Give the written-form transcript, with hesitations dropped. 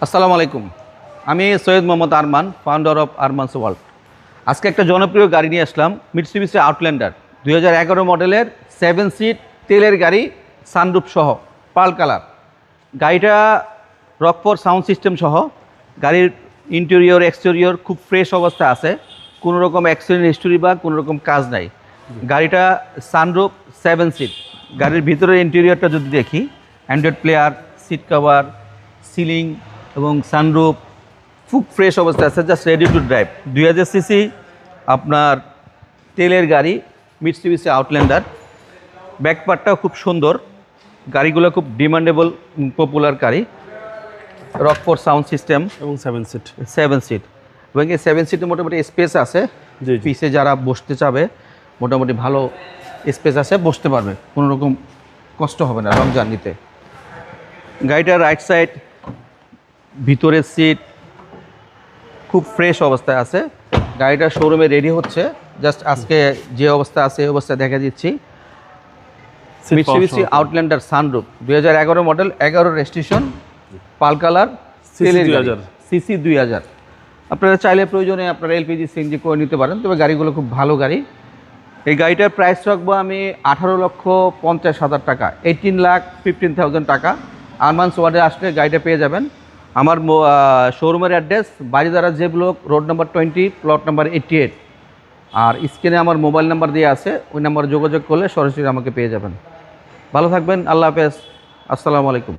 আসসালামু আলাইকুম। আমি Syed Mohammad Arman, founder of Arman's world. আজকে একটা জনপ্রিয় গাড়ি নিয়ে আসলাম, মিৎসুবিশি আউটল্যান্ডার 2011 মডেলের 7 সিট তেলের গাড়ি, সানরুফ সহ, পার্ল কালার। গাড়িটা রকফোর্ড সাউন্ড সিস্টেম সহ। গাড়ির ইন্টেরিয়র এক্সটেরিয়র খুব ফ্রেশ অবস্থা আছে, কোনো রকম অ্যাক্সিডেন্ট হিস্টোরি বা কোনো রকম কাজ নাই। গাড়িটা সানরুফ 7 সিট। গাড়ির ভিতরের ইন্টেরিয়রটা যদি দেখি, Android player, seat cover, ceiling এবং সানরুফ খুব ফ্রেশ অবস্থা আছে, just ready to drive. 2000 CC আপনার তেলের গাড়ি, মিৎসুবিশি আউটল্যান্ডার। ব্যাকপার্টটাও খুব সুন্দর, গাড়িগুলো খুব ডিমান্ডেবল, পপুলার গাড়ি। রকফোর্ড সাউন্ড সিস্টেম এবং 7 সিট। 7 সিট এবং এই 7 সিটে মোটামুটি স্পেস আছে। জি। পিছে যারা বসতে চাবে মোটামুটি ভালো স্পেস আছে, বসতে পারবে, কোনো রকম কষ্ট হবে না লং জার্নিতে। গাড়িটার রাইট সাইড, ভিতরের সিট খুব ফ্রেশ অবস্থায় আছে। গাড়িটা শোরুমে রেডি হচ্ছে, জাস্ট আজকে যে অবস্থা আছে এই অবস্থা দেখা দিচ্ছি। Mitsubishi Outlander sunroof 2011 model, 11 registration, pearl colour, CC 2000। আপনারা চাইলে প্রয়োজনে আপনারা এলপিজি সিএনজি করে নিতে পারেন, তবে গাড়িগুলো খুব ভালো গাড়ি। এই গাড়িটার প্রাইস রাখবো আমি 18,50,000 টাকা, 18,15,000 টাকা। আরমানস ওয়ার্ল্ডে আসলে গাড়িটা পেয়ে যাবেন। আমার শোরুমের address Baridhara J block, road number 20, plot number 88। আর স্ক্রিনে আমার মোবাইল নাম্বার দিয়ে আছে, ওই নাম্বারে যোগাযোগ করলে সরাসরি আমাকে পেয়ে যাবেন। ভালো থাকবেন, আল্লাহ হাফেজ, আসসালামু আলাইকুম।